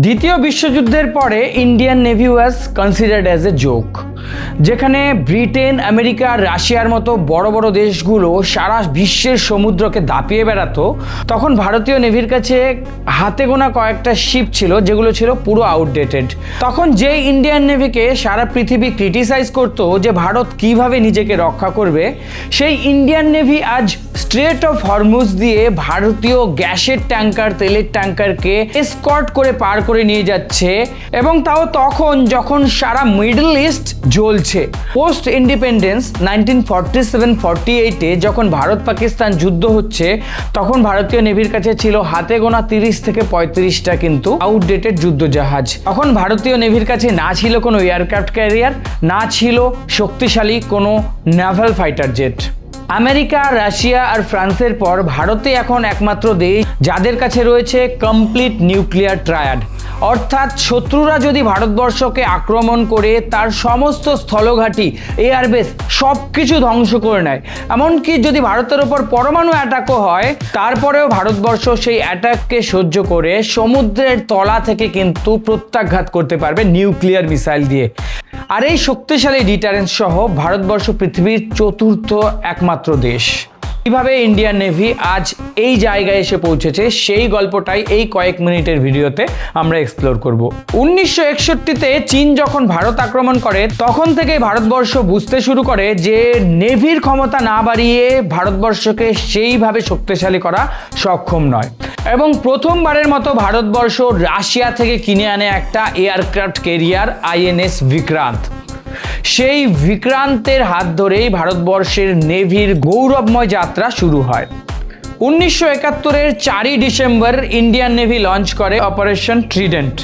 দ্বিতীয় বিশ্বযুদ্ধের পরে Indian navy was considered as a joke, যেখানে ব্রিটেন, আমেরিকা, রাশিয়ার মতো বড় বড় দেশগুলো সারা বিশ্বের সমুদ্রকে দাপিয়ে বেড়াতো। তখন ভারতীয় নেভির কাছে হাতে গোনা কয়েকটা শিপ ছিল যেগুলো ছিল পুরো আউটডেটেড। তখন যে ইন্ডিয়ান নেভিকে সারা পৃথিবী ক্রিটিসাইজ করতো যে ভারত কিভাবে নিজেকে রক্ষা করবে, সেই ইন্ডিয়ান নেভি আজ স্ট্রেট অফ হরমুজ দিয়ে ভারতীয় গ্যাসের ট্যাঙ্কার, তেলের ট্যাঙ্কারকে এসকর্ট করে পার করে নিয়ে যাচ্ছে, এবং তাও তখন যখন সারা মিডল ইস্ট জ্বলছে। পোস্ট ইন্ডিপেন্ডেন্স 1947-48-এ যখন ভারত পাকিস্তান যুদ্ধ হচ্ছে, তখন ভারতীয় নেভির কাছে ছিল হাতে গোনা 30 থেকে 35টা কিন্তু আউটডেটেড যুদ্ধ জাহাজ। তখন ভারতীয় নেভির কাছে না ছিল কোনো এয়ারক্রাফট ক্যারিয়ার, না ছিল শক্তিশালী কোনো naval fighter jet. America, Russia আর ফ্রান্সের পর ভারতে এখন একমাত্র দেশ যাদের কাছে রয়েছে কমপ্লিট নিউক্লিয়ার ট্রায়াড, অর্থাৎ শত্রুরা যদি ভারতবর্ষকে আক্রমণ করে তার সমস্ত স্থলঘাঁটি, এয়ারবেস সব কিছু ধ্বংস করে নেয়, এমনকি যদি ভারতের ওপর পরমাণু অ্যাটাকও হয়, তারপরেও ভারতবর্ষ সেই অ্যাটাককে সহ্য করে সমুদ্রের তলা থেকে কিন্তু প্রত্যাঘাত করতে পারবে নিউক্লিয়ার মিসাইল দিয়ে। আর এই শক্তিশালী ডিটারেন্স সহ ভারতবর্ষ পৃথিবীর চতুর্থ একমাত্র দেশ। কিভাবে ইন্ডিয়ান নেভি আজ এই জায়গায় এসে পৌঁছেছে, সেই গল্পটাই এই কয়েক মিনিটের ভিডিওতে আমরা এক্সপ্লোর করব। 1961-তে চীন যখন ভারত আক্রমণ করে, তখন থেকে ভারতবর্ষ বুঝতে শুরু করে যে নেভির ক্ষমতা না বাড়িয়ে ভারতবর্ষকে সেইভাবে শক্তিশালী করা সক্ষম নয়, এবং প্রথমবারের মতো ভারতবর্ষ রাশিয়া থেকে কিনে আনে একটা এয়ারক্রাফট ক্যারিয়ার আইএনএস বিক্রান্ত। সেই বিক্রান্তের হাত ধরেই ভারতবর্ষের নেভির গৌরবময় যাত্রা শুরু হয়। 1971-এর 4 ডিসেম্বর ইন্ডিয়ান নেভি লঞ্চ করে অপারেশন ট্রিডেন্ট।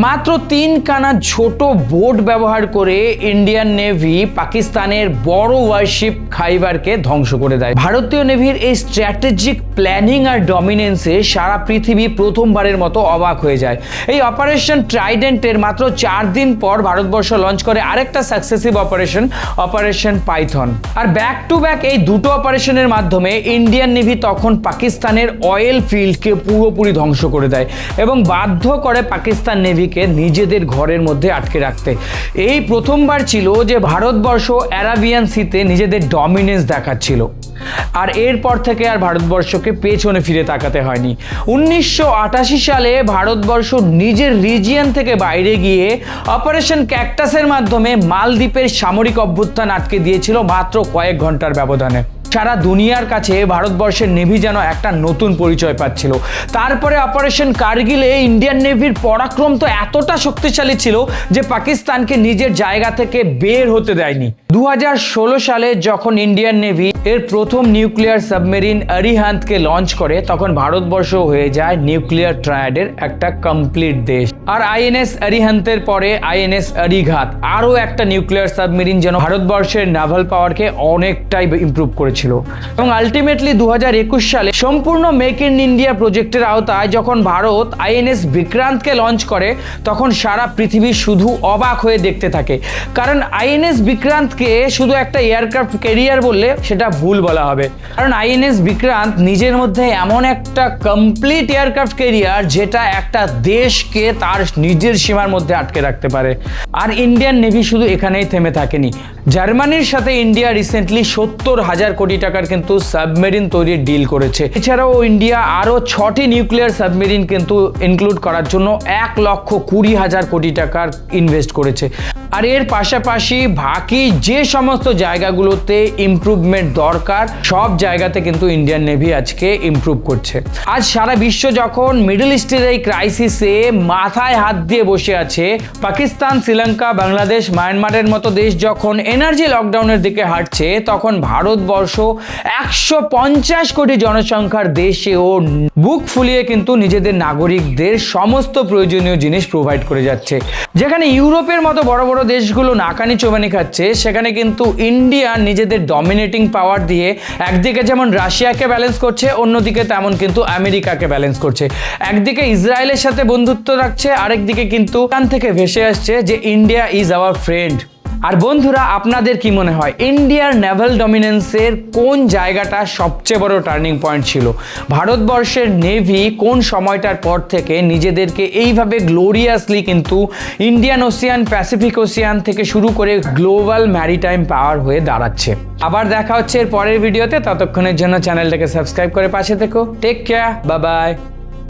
মাত্র 3 কানা ছোট বোট ব্যবহার করে ইন্ডিয়ান নেভি পাকিস্তানের বড় ওয়ারশিপ খাইবারকে ধ্বংস করে দেয়। ভারতীয় নেভির এই স্ট্র্যাটেজিক প্ল্যানিং আর ডমিনেন্সে সারা পৃথিবী প্রথমবারের মতো অবাক হয়ে যায়। এই অপারেশন ট্রাইডেন্টের মাত্র 4 দিন পর ভারতবর্ষ লঞ্চ করে আরেকটা সাকসেসিভ অপারেশন পাইথন। আর ব্যাক টু ব্যাক এই দুটো অপারেশনের মাধ্যমে ইন্ডিয়ান নেভি তখন পাকিস্তানের অয়েল ফিল্ডকে পুরোপুরি ধ্বংস করে দেয় এবং বাধ্য করে পাকিস্তান নেভি নিজেদের ঘরের মধ্যে আটকে রাখতে। এই প্রথমবার ছিল যে ভারতবর্ষ অ্যারাবিয়ান সিতে নিজেদের ডমিনেন্স দেখাচ্ছিল, আর এরপর থেকে আর ভারতবর্ষকে পেছনে ফিরে তাকাতে হয়নি। 1988 সালে ভারতবর্ষ নিজের রিজিয়ন থেকে বাইরে গিয়ে অপারেশন ক্যাকটাসের মাধ্যমে মালদ্বীপের সামরিক অভ্যুত্থান আটকে দিয়েছিল মাত্র কয়েক ঘন্টার ব্যবধানে। সারা দুনিয়ার কাছে ভারতবর্ষের নেভি যেন একটা নতুন পরিচয় পাচ্ছিল। তারপরে অপারেশন কার্গিলে ইন্ডিয়ান নেভির পরাক্রম তো এতটা শক্তিশালী ছিল যে পাকিস্তানকে নিজের জায়গা থেকে বের হতে দেয়নি। 2016 সালে যখন ইন্ডিয়ান নেভি এর প্রথম নিউক্লিয়ার সাবমেরিন অরিহান্তকে লঞ্চ করে, তখন ভারতবর্ষ হয়ে যায় নিউক্লিয়ার ট্রায়াডের একটা কমপ্লিট দেশ। আর আইএনএস অরিহান্তের পরে আইএনএস অরিঘাত, আরও একটা নিউক্লিয়ার সাবমেরিন যেন ভারতবর্ষের নাভাল পাওয়ারকে অনেকটাই ইমপ্রুভ করেছিল। এবং আলটিমেটলি 2021 সালে সম্পূর্ণ মেক ইন ইন্ডিয়া প্রজেক্টের আওতায় যখন ভারত আইএনএস বিক্রান্তকে লঞ্চ করে, তখন সারা পৃথিবী শুধু অবাক হয়ে দেখতে থাকে। কারণ আইএনএস বিক্রান্তকে শুধু একটা এয়ারক্রাফট ক্যারিয়ার বললে সেটা ভুল বলা হবে, কারণ আইএনএস বিক্রান্ত নিজের মধ্যে এমন একটা কমপ্লিট এয়ারক্রাফট ক্যারিয়ার যেটা একটা দেশকে তার নিজের সীমার মধ্যে আটকে রাখতে পারে। আর ইন্ডিয়ান নেভি শুধু এখানেই থেমে থাকেনি। জার্মানির সাথে ইন্ডিয়া রিসেন্টলি 70,000 কোটি টাকার কিন্তু সাবমেরিন তৈরির ডিল করেছে। এছাড়াও ইন্ডিয়া আরও 6টি নিউক্লিয়ার সাবমেরিন কিন্তু ইনক্লুড করার জন্য 1,20,000 কোটি টাকার ইনভেস্ট করেছে। আর এর পাশাপাশি বাকি যে সমস্ত জায়গাগুলোতে ইমপ্রুভমেন্ট দরকার, সব জায়গাতে কিন্তু ইন্ডিয়ান নেভি আজকে ইমপ্রুভ করছে। আজ সারা বিশ্ব যখন মিডল ইস্টের এই ক্রাইসিসে মাথায় হাত দিয়ে বসে আছে, পাকিস্তান, শ্রীলঙ্কা, বাংলাদেশ, মায়ানমারের মতো দেশ যখন এনার্জি লকডাউনের দিকে হাঁটছে, তখন ভারতবর্ষ 150 কোটি জনসংখ্যার দেশেও বুক ফুলিয়ে কিন্তু নিজেদের নাগরিকদের সমস্ত প্রয়োজনীয় জিনিস প্রোভাইড করে যাচ্ছে। যেখানে ইউরোপের মতো বড় বড় দেশগুলো নাকানি চোবানি খাচ্ছে, সেখানে কিন্তু ইন্ডিয়া নিজেদের ডমিনেটিং পাওয়ার দিয়ে একদিকে যেমন রাশিয়াকে ব্যালেন্স করছে, অন্যদিকে তেমন কিন্তু আমেরিকাকে ব্যালেন্স করছে। একদিকে ইসরায়েলের সাথে বন্ধুত্ব রাখছে, আরেকদিকে কিন্তু এখান থেকে ভেসে আসছে যে ইন্ডিয়া ইজ আওয়ার ফ্রেন্ড। আর বন্ধুরা, আপনাদের কি মনে হয় ইন্ডিয়ার নেভাল ডমিনেন্সের কোন জায়গাটা সবচেয়ে বড় টার্নিং পয়েন্ট ছিল? ভারতবর্ষের নেভি কোন সময়টার পর থেকে নিজেদেরকে এইভাবে গ্লোরিয়াসলি কিন্তু ইন্ডিয়ান ওশিয়ান, প্যাসিফিক ওশিয়ান থেকে শুরু করে গ্লোবাল ম্যারিটাইম পাওয়ার হয়ে দাঁড়াচ্ছে? আবার দেখা হচ্ছে এর পরের ভিডিওতে। ততক্ষণের জন্য চ্যানেলটাকে সাবস্ক্রাইব করে পাশে থেকো। Take care, bye by.